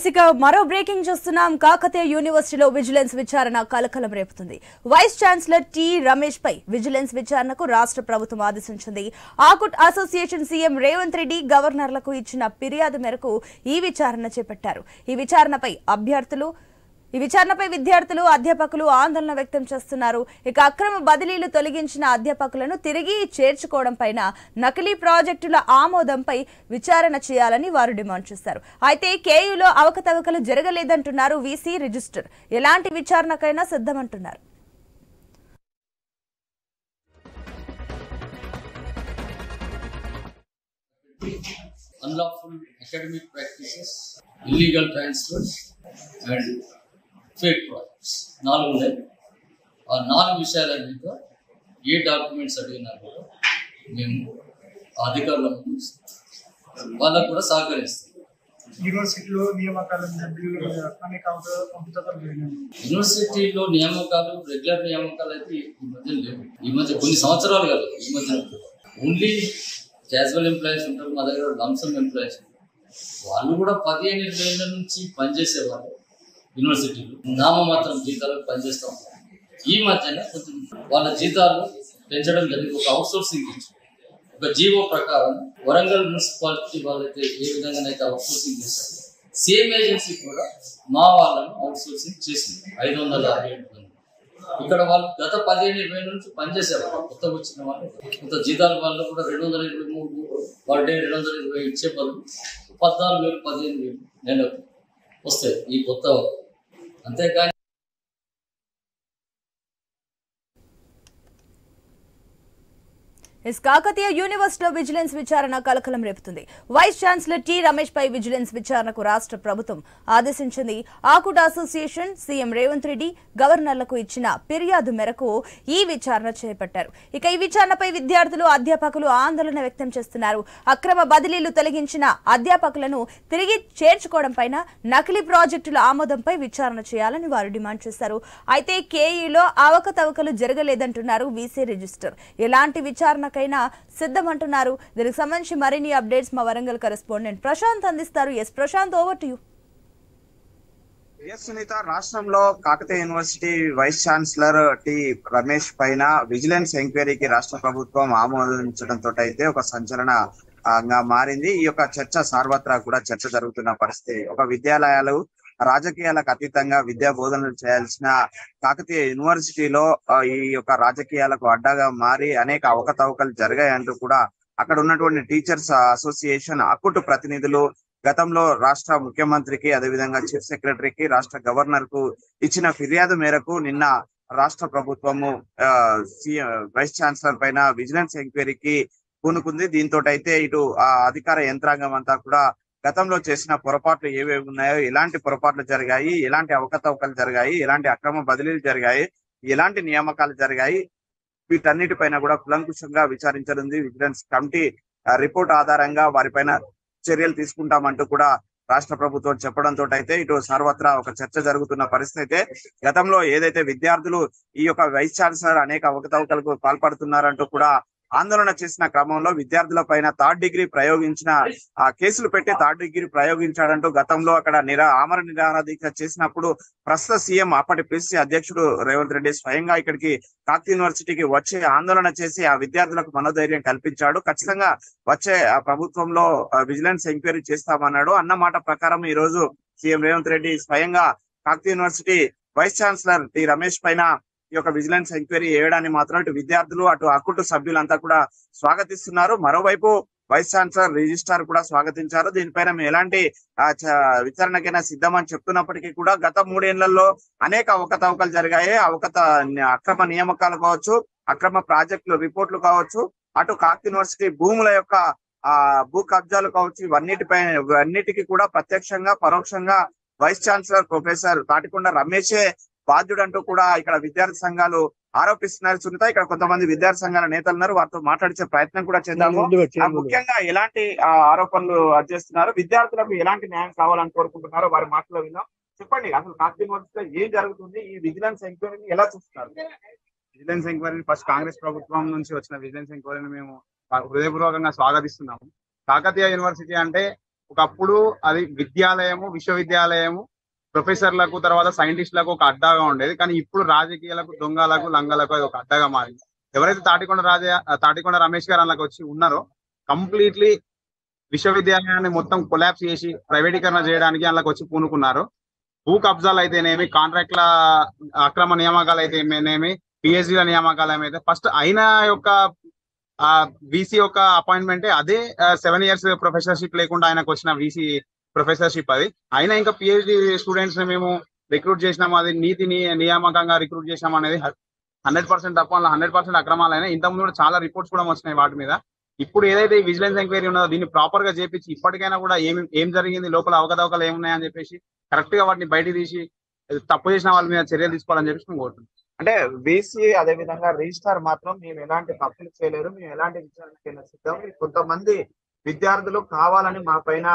ఇక మరో బ్రేకింగ్ చూస్తున్నాం. కాకతీయ యూనివర్సిటీలో విజిలెన్స్ విచారణ కలకలం రేపుతుంది. వైస్ ఛాన్సలర్ టి రమేష్ పై విజిలెన్స్ విచారణకు రాష్ట్ర ప్రభుత్వం ఆదేశించింది. ఆకుట్ అసోసియేషన్ సీఎం రేవంత్ రెడ్డి గవర్నర్లకు ఇచ్చిన ఫిర్యాదు మేరకు ఈ విచారణ చేపట్టారు. ఈ విచారణపై విద్యార్థులు అధ్యాపకులు ఆందోళన వ్యక్తం చేస్తున్నారు. ఇక అక్రమ బదిలీలు తొలగించిన అధ్యాపకులను తిరిగి చేర్చుకోవడంపై, నకిలీ ప్రాజెక్టుల ఆమోదంపై విచారణ చేయాలని వారు డిమాండ్ చేశారు. అయితే కేయూలో అవకతవకలు జరగలేదంటున్నారు వీసీ రిజిస్టర్. ఎలాంటి విచారణకైనా సిద్ధమంటున్నారు. Unlawful academic practices, illegal transfers and fake projects 4 ఉన్నాయి. ఆ 4 విషయాల మీద ఏ డాక్యుమెంట్స్ అడిగినా కూడా మేము అధికారుల ముందు వాళ్ళకు కూడా సహకరిస్తాం. యూనివర్సిటీలో నియామకాలు రెగ్యులర్ నియామకాలు అయితే ఈ మధ్య లేవు. ఈ మధ్య కొన్ని సంవత్సరాలు కాదు, ఈ మధ్య ఓన్లీ క్యాజువల్ ఎంప్లాయీస్ ఉంటారు. మా దగ్గర లంసమ్ ఎంప్లాయీస్ ఉంటారు. వాళ్ళు కూడా 15-20 ఏళ్ళ నుంచి పనిచేసేవాళ్ళు. యూనివర్సిటీలో నామమాత్రం జీతాలకు పనిచేస్తాం. ఈ మధ్యన కొంచెం వాళ్ళ జీతాలు పెంచడం జరిగింది. ఒక అవుట్సోర్సింగ్ ఇచ్చి ఒక జీవో ప్రకారం వరంగల్ మున్సిపాలిటీ వాళ్ళైతే ఏ విధంగానైతే అవుట్సోర్సింగ్ చేశారు, సేమ్ ఏజెన్సీ కూడా మా వాళ్ళను అవుట్సోర్సింగ్ చేసింది. 567 మంది ఇక్కడ వాళ్ళు గత 15-20 నుంచి పనిచేసేవాళ్ళు. కొత్తగా వచ్చిన వాళ్ళు కొంత జీతాల వాళ్ళు కూడా 223 పర్ డే 220 ఇచ్చే బదులు 14,000-15,000 నెలకు వస్తాయి ఈ కొత్త. అంతేకాని కాకతీయ యూనివర్సిటీలో విజిలెన్స్ విచారణ కలకలం రేపుతుంది. వైస్ ఛాన్సలర్ టి రమేష్ పై విజిలెన్స్ విచారణకు రాష్ట్ర ప్రభుత్వం ఆదేశించింది. ఆకుట్ అసోసియేషన్ సీఎం రేవంత్ రెడ్డి గవర్నర్లకు ఇచ్చిన ఫిర్యాదు మేరకు ఈ విచారణ చేపట్టారు. ఇక ఈ విచారణపై విద్యార్థులు అధ్యాపకులు ఆందోళన వ్యక్తం చేస్తున్నారు. అక్రమ బదిలీలు తొలగించిన అధ్యాపకులను తిరిగి చేర్చుకోవడంపై, నకిలీ ప్రాజెక్టుల ఆమోదంపై విచారణ చేయాలని వారు డిమాండ్ చేశారు. అయితే కేఈలో అవకతవకలు జరగలేదంటున్నారు వీసీ రిజిస్టర్. ఎలాంటి విచారణ సిద్ధమంటున్నారు. దీనికి సంబంధించి మరిన్ని అప్డేట్స్ మా వరంగల్ కరెస్పాండెంట్ ప్రశాంత్ అందిస్తారు. Yes Prashanth, over to you. Sunitha, రాష్ట్రంలో Kakatiya university vice chancellor T Ramesh పైన విజిలెన్స్ ఎంక్వైరీకి రాష్ట్ర ప్రభుత్వం ఆమోదించడంతో అయితే ఒక సంచలనంగా మారింది. ఈ యొక్క చర్చ సర్వత్రా కూడా చర్చ జరుగుతున్న పరిస్థితి. ఒక విద్యాలయాలు రాజకీయాలకు అతీతంగా విద్యా బోధనలు చేయాల్సిన కాకతీయ యూనివర్సిటీలో ఈ యొక్క రాజకీయాలకు అడ్డగా మారి అనేక అవకతవకలు జరిగాయంటూ కూడా అక్కడ ఉన్నటువంటి టీచర్స్ అసోసియేషన్ అక్కుటు ప్రతినిధులు గతంలో రాష్ట్ర ముఖ్యమంత్రికి, అదేవిధంగా చీఫ్ సెక్రటరీకి, రాష్ట్ర గవర్నర్ కు ఇచ్చిన ఫిర్యాదు మేరకు నిన్న రాష్ట్ర ప్రభుత్వము వైస్ ఛాన్సలర్ పైన విజిలెన్స్ ఎంక్వైరీకి పూనుకుంది. దీంతో అయితే ఇటు అధికార యంత్రాంగం అంతా కూడా గతంలో చేసిన పొరపాట్లు ఏవేవి ఉన్నాయో, ఎలాంటి పొరపాట్లు జరిగాయి, ఎలాంటి అవకతవకలు జరిగాయి, ఎలాంటి అక్రమ బదిలీలు జరిగాయి, ఎలాంటి నియామకాలు జరిగాయి, వీటన్నిటిపైన కూడా కులంకుశంగా విచారించనుంది. విజిలెన్స్ కమిటీ రిపోర్ట్ ఆధారంగా వారిపైన చర్యలు తీసుకుంటామంటూ కూడా రాష్ట్ర ప్రభుత్వం చెప్పడంతో అయితే ఇటు సర్వత్రా ఒక చర్చ జరుగుతున్న పరిస్థితి. అయితే గతంలో ఏదైతే విద్యార్థులు ఈ యొక్క వైస్ ఛాన్సలర్ అనేక అవకతవకలకు పాల్పడుతున్నారంటూ కూడా ఆందోళన చేసిన క్రమంలో విద్యార్థుల పైన థర్డ్ డిగ్రీ ప్రయోగించిన కేసులు పెట్టి థర్డ్ డిగ్రీ ప్రయోగించాడంటూ గతంలో అక్కడ ఆమరణ నిరాహార దీక్ష చేసినప్పుడు ప్రస్తుత సీఎం అప్పటి పిసిసి అధ్యక్షుడు రేవంత్ రెడ్డి స్వయంగా ఇక్కడికి కాకతీయ యూనివర్సిటీకి వచ్చి ఆందోళన చేసి ఆ విద్యార్థులకు మనోధైర్యం కల్పించాడు. ఖచ్చితంగా వచ్చే ప్రభుత్వంలో విజిలెన్స్ ఎంక్వైరీ చేస్తామన్నాడు. అన్నమాట ప్రకారం ఈ రోజు సీఎం రేవంత్ రెడ్డి స్వయంగా Kakatiya university vice chancellor T Ramesh పైన ఈ యొక్క విజిలెన్స్ ఎంక్వైరీ చేయడాన్ని మాత్రం ఇటు విద్యార్థులు అటు అక్కుటు సభ్యులంతా కూడా స్వాగతిస్తున్నారు. మరోవైపు వైస్ ఛాన్సలర్ రిజిస్ట్రార్ కూడా స్వాగతించారు. దీనిపైన మేము ఎలాంటి విచారణకైనా సిద్ధమని చెప్తున్నప్పటికీ కూడా గత 3 ఏళ్లలో అనేక అవకతవకలు జరిగాయి. అక్రమ నియామకాలు కావచ్చు, అక్రమ ప్రాజెక్టులు రిపోర్ట్లు కావచ్చు, అటు కాకతీయ యూనివర్సిటీ భూముల యొక్క భూ కబ్జాలు కావచ్చు, ఇవన్నిటికీ కూడా ప్రత్యక్షంగా పరోక్షంగా వైస్ ఛాన్సలర్ ప్రొఫెసర్ తాటికొండ రమేషే బాధ్యుడంటూ కూడా ఇక్కడ విద్యార్థి సంఘాలు ఆరోపిస్తున్నారు. సునీత, ఇక్కడ కొంతమంది విద్యార్థి సంఘాల నేతలు ఉన్నారు, వారితో మాట్లాడించే ప్రయత్నం కూడా చేద్దాము. ముఖ్యంగా ఎలాంటి ఆరోపణలు చేస్తున్నారు, విద్యార్థులకు ఎలాంటి న్యాయం కావాలని కోరుకుంటున్నారో వారి మాటలో విన్నాం. చెప్పండి, అసలు కాకతీయ యూనివర్సిటీలో ఏం జరుగుతుంది, ఈ విజిలెన్స్ ఎంక్వైరీని ఎలా చూస్తున్నారు? విజిలెన్స్ ఎంక్వైరీని ఫస్ట్ కాంగ్రెస్ ప్రభుత్వం నుంచి వచ్చిన విజిలెన్స్ ఎంక్వైరీని మేము హృదయపూర్వకంగా స్వాగతిస్తున్నాము. కాకతీయ యూనివర్సిటీ అంటే ఒకప్పుడు అది విశ్వవిద్యాలయము ప్రొఫెసర్లకు తర్వాత సైంటిస్టులకు ఒక అడ్డాగా ఉండేది. కానీ ఇప్పుడు రాజకీయాలకు, దొంగలకు, లంగలకు అది ఒక అడ్డాగా మారింది. ఎవరైతే తాటికొండ రమేష్ గారు అందులోకి వచ్చి ఉన్నారో కంప్లీట్లీ విశ్వవిద్యాలయాన్ని మొత్తం కొలాప్స్ చేసి ప్రైవేటీకరణ చేయడానికి అందులోకి వచ్చి పూనుకున్నారు. భూ కబ్జాలు అయితేనేమి, కాంట్రాక్ట్ల అక్రమ నియామకాలు అయితేనేమి, పిహెచ్డీల నియామకాలు ఏమైతే ఫస్ట్ అయిన యొక్క వీసీ యొక్క అపాయింట్మెంటే అదే 7 years ప్రొఫెసర్షిప్ లేకుండా ఆయనకు వచ్చిన వీసీ ప్రొఫెసర్షిప్ అది. అయినా ఇంకా పిహెచ్డి స్టూడెంట్స్ ని మేము రిక్రూట్ చేసినాము, అది నీతిని నియామకంగా రిక్రూట్ చేసినాం అనేది 100% తప్ప 100% అక్రమాలైనా. ఇంతకుముందు కూడా చాలా రిపోర్ట్స్ కూడా వచ్చినాయి వాటి మీద. ఇప్పుడు ఏదైతే విజిలెన్స్ ఎంక్వైరీ ఉన్నదో దీన్ని ప్రాపర్ గా చేపించి ఇప్పటికైనా కూడా ఏం జరిగింది, లోపల అవకతవకలు ఏమున్నాయని చెప్పేసి కరెక్ట్ గా వాటిని బయట తీసి తప్పు చేసిన వాళ్ళ మీద చర్యలు తీసుకోవాలని చెప్పేసి మేము కోరుతున్నాం. అంటే బీసీ అదే విధంగా రిజిస్ట్రార్ మాత్రం మేము ఎలాంటి తప్పులు చేయలేరు, మేము ఎలాంటి విచారణకైనా సిద్ధం. కొంతమంది విద్యార్థులు కావాలని మా పైన,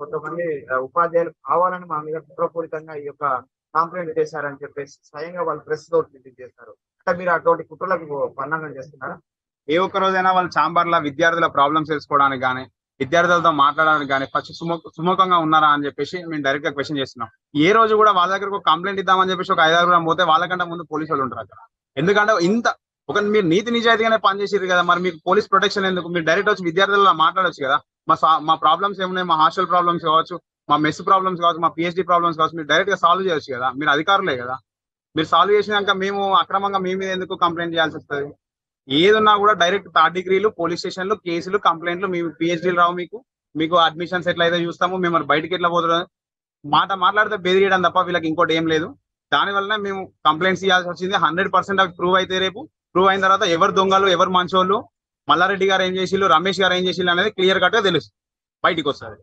కొంతమంది ఉపాధ్యాయులు కావాలని మా మీద కుట్రపూరితంగా ఈ యొక్క కంప్లైంట్ చేశారని చెప్పేసి స్వయంగా వాళ్ళు ప్రెస్ తోటి విజిట్ చేస్తారు. అంటే మీరు అటువంటి కుట్రలకు పన్నాగం చేస్తున్నారా? ఏ ఒక్క రోజైనా వాళ్ళు చాంబర్ల విద్యార్థుల ప్రాబ్లమ్స్ తెలుసుకోవడానికి కానీ, విద్యార్థులతో మాట్లాడడానికి కానీ ఫస్ట్ సుముఖంగా ఉన్నారా అని చెప్పేసి మేము డైరెక్ట్ గా క్వశ్చన్ చేస్తున్నాం. ఏ రోజు కూడా వాళ్ళ దగ్గరకు ఒక కంప్లైంట్ ఇద్దామని చెప్పేసి ఒక 5-6 పోతే వాళ్ళకంటే ముందు పోలీసు వాళ్ళు ఉంటారు అక్కడ. ఎందుకంటే మీరు నీతి నిజాయితీగానే పనిచేసారు కదా, మరి మీకు పోలీస్ ప్రొటెక్షన్ ఎందుకు? మీరు డైరెక్ట్ వచ్చి విద్యార్థులలో మాట్లాడొచ్చు కదా. మా ప్రాబ్లమ్స్ ఏమున్నాయి, మా హాస్టల్ ప్రాబ్లమ్స్ కావచ్చు, మా మెస్ ప్రాబ్లమ్స్ కావచ్చు, మా పిహెచ్డి ప్రాబ్లమ్స్ కావచ్చు, మీరు డైరెక్ట్ గా సాల్వ్ చేయొచ్చు కదా. మీరు అధికారులే కదా. మీరు సాల్వ్ చేసినాక మేము అక్రమంగా మీ మీద ఎందుకు కంప్లైంట్ చేయాల్సి వస్తుంది? ఏదున్నా కూడా డైరెక్ట్ 3rd డిగ్రీలు, పోలీస్ స్టేషన్లు, కేసులు, కంప్లైంట్లు. మీ పిహెచ్డీలు రావు, మీకు అడ్మిషన్స్ ఎట్లయితే చూస్తాము, మేము బయటకి ఎట్లా పోతున్నాం మాట్లాడితే బెదిరియడం తప్ప వీళ్ళకి ఇంకోటి ఏం లేదు. దానివల్ల మేము కంప్లైంట్స్ ఇవ్వాల్సి వచ్చింది. 100% అవి ప్రూవ్ అయితే రేపు ప్రూవ్ అయిన తర్వాత ఎవరు దొంగలు, ఎవరు మంచోళ్ళు, మల్లారెడ్డి గారు ఏం చేసిళ్ళు, రమేష్ గారు ఏం చేసిళ్ళు అనేది క్లియర్ కట్ గా తెలుస్తుంది, బయటికి వస్తుంది.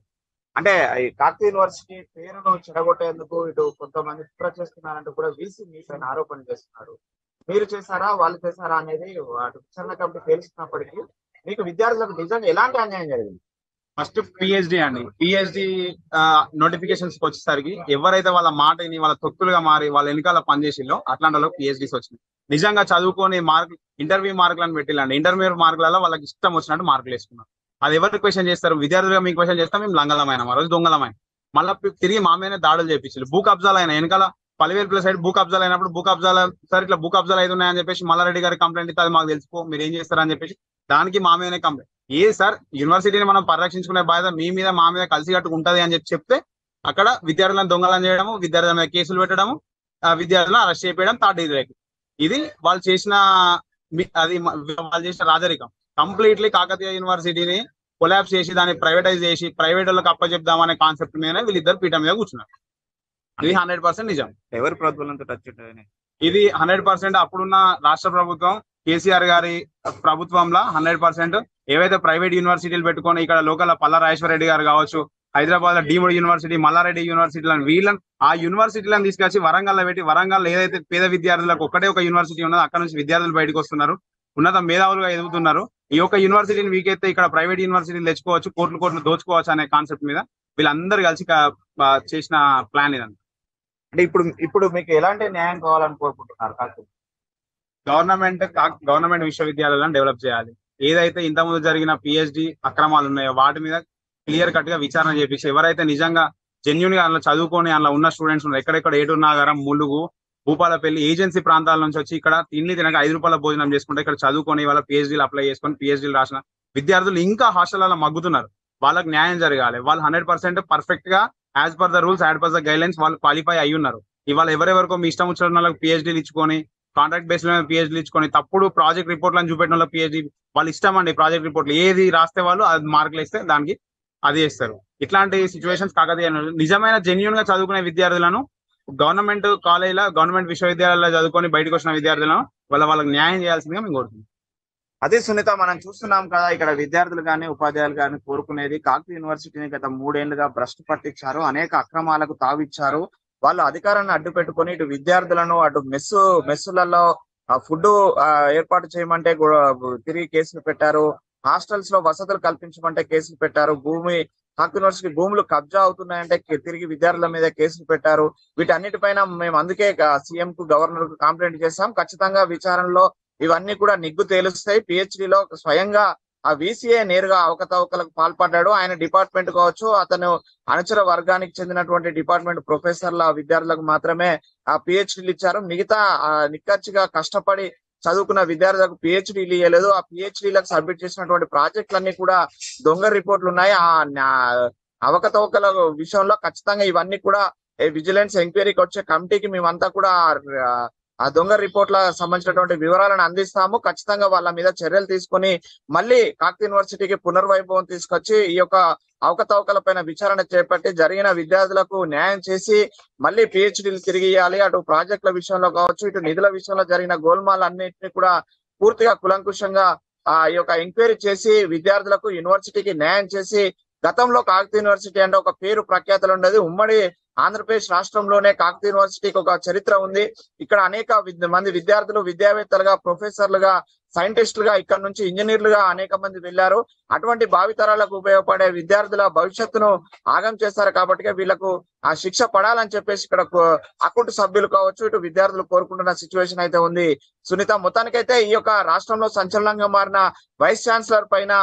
అంటే ఈ కాకతీయ యూనివర్సిటీ పేరును చెడగొట్టేందుకు ఇటు కొంతమంది కుట్ర చేస్తున్నారంటూ కూడా వీసీ మీ పైన ఆరోపణ చేస్తున్నారు. మీరు చేశారా, వాళ్ళు చేశారా అనేది అటు విచారణ కమిటీ తెలుస్తున్నప్పటికీ మీకు విద్యార్థులకు నిజంగా ఎలాంటి అన్యాయం జరిగింది? ఫస్ట్ పిహెచ్డి అండి. పిహెచ్డి నోటిఫికేషన్స్ వచ్చేసరికి ఎవరైతే వాళ్ళ మాటని వాళ్ళ తొత్తులుగా మారి వాళ్ళ వెనకాల పనిచేసిల్లో అట్లాంటి వాళ్ళకి పిహెచ్డీస్ వచ్చినాయి. నిజంగా చదువుకొని ఇంటర్వ్యూ మార్కులను పెట్టిల్లండి. ఇంటర్వ్యూ మార్కులలో వాళ్ళకి ఇష్టం వచ్చినట్టు మార్కులు వేసుకున్నారు. అది ఎవరికి క్వశ్చన్ చేస్తారు? విద్యార్థులుగా మీకు క్వశ్చన్ చేస్తాం, మేము లంగలమైన ఆ రోజు దొంగలమైన. మళ్ళీ తిరిగి మా మీదనే దాడులు చేపించారు. భూ కబ్జాలు అయినా వెనకాల పలివేల్పుల సైడ్ భూ కబ్జాలు అయినప్పుడు భూ కబ్జాలు సార్ ఇట్లా భూ కబ్జాలు అవుతున్నాయని చెప్పేసి మల్లారెడ్డి గారికి కంప్లైంట్ ఇస్తే అది మాకు తెలుసుకో, మీరు ఏం చేస్తారని చెప్పేసి దానికి మా మీదనే కంప్లైంట్. సార్ యూనివర్సిటీని మనం పరిరక్షించుకునే బాధ్యత మీ మీద మా మీద కలిసి కట్టుకు ఉంటది అని చెప్తే అక్కడ విద్యార్థులను దొంగలను చేయడము, విద్యార్థుల మీద కేసులు పెట్టడము, విద్యార్థులను అరెస్ట్ చేయడం 3rd డిగ్రీ. ఇది వాళ్ళు చేసిన రాజరికం. కంప్లీట్లీ కాకతీయ యూనివర్సిటీని కొలాప్స్ చేసి దాన్ని ప్రైవేటైజ్ చేసి ప్రైవేట్ వాళ్ళకి అప్పచెప్దామనే కాన్సెప్ట్ మీదనే వీళ్ళిద్దరు పీఠం మీద కూర్చున్నారు. ఇది 100% నిజం. ఎవరి ప్రభుత్వంతో టచ్ ఉంటుంది? ఇది 100% అప్పుడున్న రాష్ట్ర ప్రభుత్వం కేసీఆర్ గారి ప్రభుత్వంలో 100% ఏవైతే ప్రైవేట్ యూనివర్సిటీలు పెట్టుకొని ఇక్కడ లోకల్ పల్లా రాజేశ్వర రెడ్డి గారు కావచ్చు, హైదరాబాద్ లో డీమ్డ్ యూనివర్సిటీ, మల్లారెడ్డి యూనివర్సిటీలను వీళ్ళని ఆ యూనివర్సిటీలను తీసుకొచ్చి వరంగల్లో పెట్టి, వరంగల్ ఏదైతే పేద విద్యార్థులకు ఒక్కటే ఒక యూనివర్సిటీ ఉన్నదో అక్కడ నుంచి విద్యార్థులు బయటకు వస్తున్నారు, ఉన్నత మేధావులుగా ఎదుగుతున్నారు. ఈ యొక్క యూనివర్సిటీని వీకైతే ఇక్కడ ప్రైవేట్ యూనివర్సిటీలు తెచ్చుకోవచ్చు, కోట్లు దోచుకోవచ్చు అనే కాన్సెప్ట్ మీద వీళ్ళందరూ కలిసి చేసిన ప్లాన్ ఇదంతా. అంటే ఇప్పుడు మీకు ఎలాంటి న్యాయం కావాలని కోరుకుంటున్నారు? గవర్నమెంట్ విశ్వవిద్యాలయాలను డెవలప్ చేయాలి. ఏదైతే ఇంతకుముందు జరిగిన పిహెచ్డి అక్రమాలు ఉన్నాయో వాటి మీద క్లియర్ కట్ గా విచారణ చేపించి ఎవరైతే నిజంగా జెన్యున్ గా అందులో చదువుకొని అందులో ఉన్న స్టూడెంట్స్ ఉన్నారు, ఎక్కడెక్కడ ఏటున్నాగరం, ములుగు, భూపాలపల్లి ఏజెన్సీ ప్రాంతాల నుంచి వచ్చి ఇక్కడ తినక 5 రూపాయల భోజనం చేసుకుంటే ఇక్కడ చదువుకొని వాళ్ళ పిహెచ్డీలు అప్లై చేసుకొని పిహెచ్డీలు రాసిన విద్యార్థులు ఇంకా హాస్టల్లో మగ్గుతున్నారు. వాళ్ళకి న్యాయం జరగాలి. వాళ్ళు 100% పర్ఫెక్ట్ గా as per the rules, as per the guide lines వాళ్ళు క్వాలిఫై అయ్యి ఉన్నారు. ఇవాళ ఎవరెవరికో మీ ఇష్టం వచ్చిన వాళ్ళకి పిహెచ్డీలు ఇచ్చుకొని, కాంట్రాక్ట్ బేస్ లో పిహెచ్డీలు ఇచ్చుకొని, తప్పుడు ప్రాజెక్ట్ రిపోర్ట్లను చూపెట్టిన వాళ్ళకి పిహెచ్డీ వాళ్ళు ఇష్టం అండి. ప్రాజెక్ట్ రిపోర్ట్లు ఏది రాస్తే వాళ్ళు అది మార్కులు ఇస్తే దానికి అది చేస్తారు. ఇట్లాంటి సిచ్యువేషన్స్ కాకతీయ నిజమైన జెన్యున్ గా చదువుకునే విద్యార్థులను గవర్నమెంట్ కాలేజీలో, గవర్నమెంట్ విశ్వవిద్యాలయాల్లో చదువుకొని బయటకు వచ్చిన విద్యార్థులను వాళ్ళకి న్యాయం చేయాల్సిందిగా మేము కోరుతున్నాం. అదే సునీత, మనం చూస్తున్నాం కదా ఇక్కడ విద్యార్థులు కానీ ఉపాధ్యాయులు కానీ కోరుకునేది కాకతీయ యూనివర్సిటీని గత 3 ఏళ్లుగా భ్రష్టు పట్టించారు, అనేక అక్రమాలకు తావిచ్చారు. వాళ్ళు అధికారాన్ని అడ్డు పెట్టుకొని ఇటు విద్యార్థులను అటు మెస్సులలో ఫుడ్ ఏర్పాటు చేయమంటే తిరిగి కేసులు పెట్టారు. హాస్టల్స్ లో వసతులు కల్పించమంటే కేసులు పెట్టారు. కాకతీయ యూనివర్సిటీ భూములు కబ్జా అవుతున్నాయంటే తిరిగి విద్యార్థుల మీద కేసులు పెట్టారు. వీటన్నిటిపైన మేము అందుకే సీఎం కు, గవర్నర్ కు కంప్లైంట్ చేశాం. ఖచ్చితంగా విచారణలో ఇవన్నీ కూడా నిగ్గు తేలుస్తాయి. పిహెచ్డీలో స్వయంగా ఆ VCA నేరుగా అవకతవకలకు పాల్పడ్డాడు. ఆయన డిపార్ట్మెంట్ కావచ్చు, అతను అనుచర వర్గానికి చెందినటువంటి డిపార్ట్మెంట్ ప్రొఫెసర్ల విద్యార్థులకు మాత్రమే ఆ PhDలు ఇచ్చారు. మిగతా నిక్కచ్చిగా కష్టపడి చదువుకున్న విద్యార్థులకు PhDలు ఇవ్వలేదు. ఆ PhDలకు సబ్మిట్ చేసినటువంటి ప్రాజెక్టులన్నీ కూడా దొంగ రిపోర్ట్లు ఉన్నాయి. అవకతవకల విషయంలో ఖచ్చితంగా ఇవన్నీ కూడా విజిలెన్స్ ఎంక్వైరీకి వచ్చే కమిటీకి మేమంతా కూడా ఆ దొంగ రిపోర్ట్ల సంబంధించినటువంటి వివరాలను అందిస్తాము. ఖచ్చితంగా వాళ్ళ మీద చర్యలు తీసుకొని మళ్ళీ కాకతీయ యూనివర్సిటీకి పునర్వైభవం తీసుకొచ్చి ఈ యొక్క అవకతవకల పైన విచారణ చేపట్టి జరిగిన విద్యార్థులకు న్యాయం చేసి మళ్ళీ PhDలు తిరిగి ఇవ్వాలి. అటు ప్రాజెక్టుల విషయంలో కావచ్చు, ఇటు నిధుల విషయంలో జరిగిన గోల్మాల్ అన్నింటినీ కూడా పూర్తిగా కులంకుశంగా ఈ యొక్క ఎంక్వైరీ చేసి విద్యార్థులకు యూనివర్సిటీకి న్యాయం చేసి, గతంలో కాకతీయ యూనివర్సిటీ అంటే ఒక పేరు ప్రఖ్యాతలు ఉండేది. ఉమ్మడి ఆంధ్రప్రదేశ్ రాష్ట్రంలోనే కాకతీయ యూనివర్సిటీకి ఒక చరిత్ర ఉంది. ఇక్కడ అనేక మంది విద్యార్థులు విద్యావేత్తలుగా, ప్రొఫెసర్లుగా, సైంటిస్టులుగా, ఇక్కడ నుంచి ఇంజనీర్లుగా అనేక మంది వెళ్లారు. అటువంటి భావితరాలకు ఉపయోగపడే విద్యార్థుల భవిష్యత్తును ఆగం చేశారు. కాబట్టి వీళ్ళకు ఆ శిక్ష పడాలని చెప్పేసి ఇక్కడ అకౌంట్ సభ్యులు కావచ్చు, ఇటు విద్యార్థులు కోరుకుంటున్న సిచ్యువేషన్ అయితే ఉంది. సునీత, మొత్తానికైతే ఈ యొక్క రాష్ట్రంలో సంచలనంగా మారిన వైస్ ఛాన్సలర్ పైన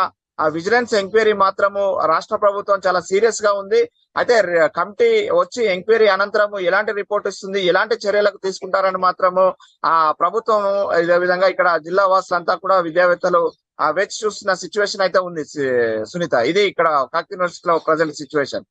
ఆ విజిలెన్స్ ఎంక్వైరీ మాత్రము రాష్ట్ర ప్రభుత్వం చాలా సీరియస్ గా ఉంది. అయితే కమిటీ వచ్చి ఎంక్వైరీ అనంతరము ఎలాంటి రిపోర్ట్ ఇస్తుంది, ఎలాంటి చర్యలకు తీసుకుంటారని మాత్రము ఆ ప్రభుత్వం, ఇదే విధంగా ఇక్కడ జిల్లా వాసులంతా కూడా విద్యావేత్తలు వేచి చూస్తున్న సిచ్యువేషన్ అయితే ఉంది. సునీత, ఇది ఇక్కడ కాకతీయ యూనివర్సిటీలో ప్రజెంట్ సిచ్యువేషన్.